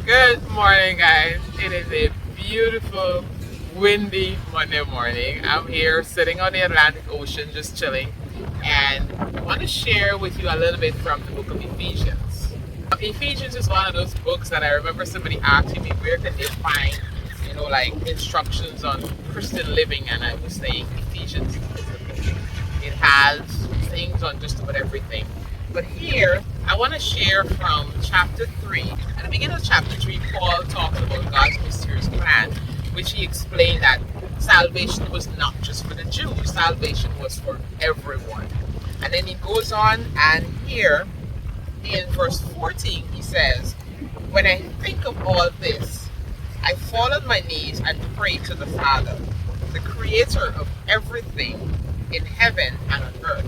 Good morning, guys. It is a beautiful, windy Monday morning. I'm here sitting on the Atlantic Ocean, just chilling, and I want to share with you a little bit from the book of Ephesians. Ephesians is one of those books that I remember somebody asking me where can they find, like instructions on Christian living, and I was saying Ephesians is the book. It has things on just about everything. But here, I want to share from chapter 3. At the beginning of chapter 3, Paul talks about God's mysterious plan, which he explained that salvation was not just for the Jews, salvation was for everyone. And then he goes on, and here in verse 14, he says, "When I think of all this, I fall on my knees and pray to the Father, the creator of everything in heaven and on earth.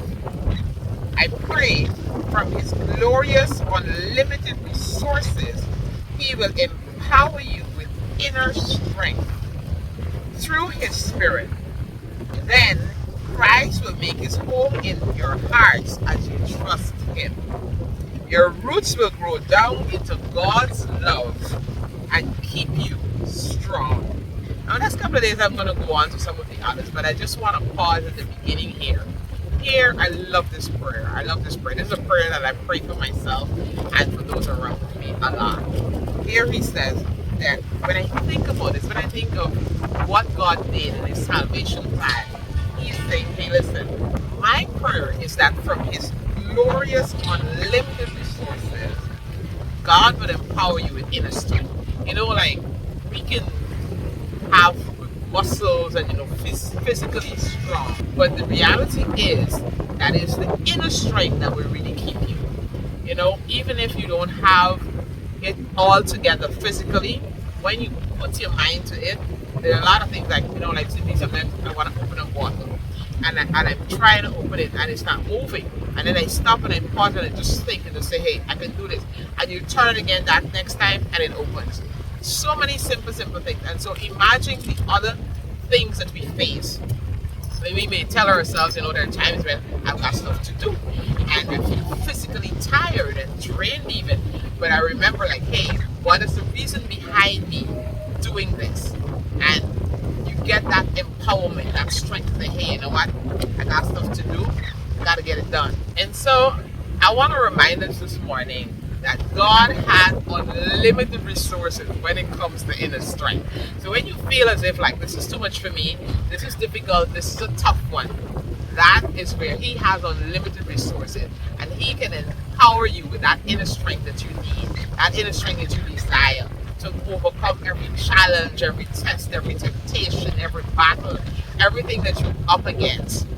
I pray from his glorious, unlimited resources, he will empower you with inner strength through his spirit. Then Christ will make his home in your hearts as you trust him. Your roots will grow down into God's love and keep you strong." Now, the next couple of days, I'm going to go on to some of the others, but I just want to pause at the beginning here. Here, I love this prayer. I love this prayer. This is a prayer that I pray for myself and for those around me a lot. Here he says that when I think about this, when I think of what God did in his salvation plan, he's saying, hey, listen, my prayer is that from his glorious, unlimited resources, God will empower you with inner strength. Like we can have muscles and physically strong, but the reality is that it's the inner strength that will really keep you. Even if you don't have it all together physically, when you put your mind to it, there are a lot of things like sometimes I want to open a bottle and I'm trying to open it and it's not moving, and then I stop and I pause and I just think and just say, hey, I can do this, and you turn it again that next time and it opens. So many simple things. And so imagine the other things that we face. We may tell ourselves, there are times when I've got stuff to do and I feel physically tired and drained even. But I remember hey, what is the reason behind me doing this? And you get that empowerment, that strength to say, hey, you know what? I got stuff to do. I got to get it done. And so I want to remind us this morning that God has unlimited resources when it comes to inner strength. So when you feel as if this is too much for me, this is difficult, this is a tough one, that is where he has unlimited resources, and he can empower you with that inner strength that you need, that inner strength that you desire to overcome every challenge, every test, every temptation, every battle, everything that you're up against.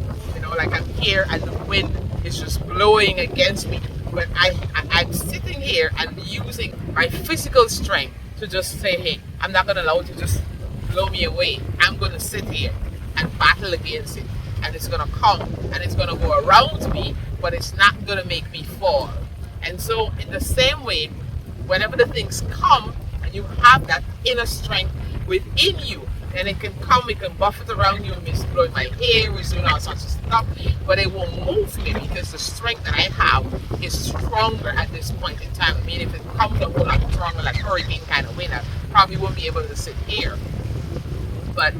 I'm here and the wind is just blowing against me, but I'm sitting here and using my physical strength to just say, hey, I'm not going to allow it to just blow me away. I'm going to sit here and battle against it. And it's going to come and it's going to go around me, but it's not going to make me fall. And so in the same way, whenever the things come and you have that inner strength within you, and it can come, it can buffet around you, it's blowing my hair, it's doing all sorts of stuff, but it won't move me because the strength that I have is stronger at this point in time. I mean, if it comes a whole lot stronger, like hurricane kind of wind, I probably won't be able to sit here. But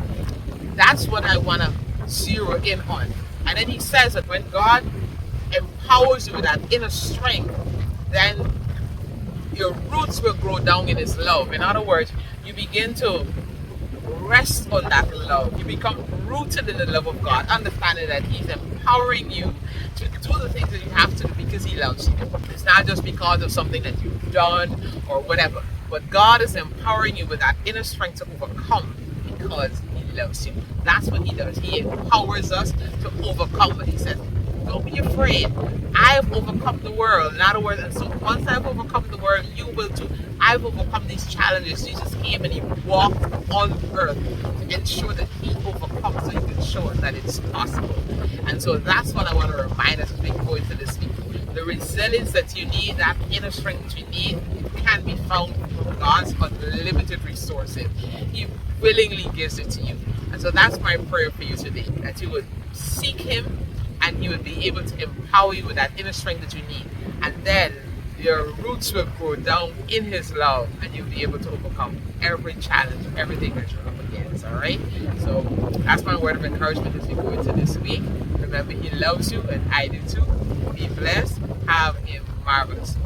that's what I want to zero in on. And then he says that when God empowers you with that inner strength, then your roots will grow down in his love. In other words, you begin to rest on that love. You become rooted in the love of God, understanding that he's empowering you to do the things that you have to do because he loves you. It's not just because of something that you've done or whatever, but God is empowering you with that inner strength to overcome because he loves you. That's what he does. He empowers us to overcome. But he says, don't be afraid. I have overcome the world. In other words, and so once I've overcome the world, you will too. I've overcome these challenges. Jesus came and he walked on earth to ensure that he overcomes, so he can show us that it's possible. And so that's what I want to remind us as we go into this week. The resilience that you need, that inner strength that you need, can be found from God's unlimited resources. He willingly gives it to you. And so that's my prayer for you today, that you would seek him and he would be able to empower you with that inner strength that you need. And then your roots will grow down in His love, and you'll be able to overcome every challenge, everything that you're up against. All right. So that's my word of encouragement as we go into this week. Remember, He loves you, and I do too. Be blessed. Have a marvelous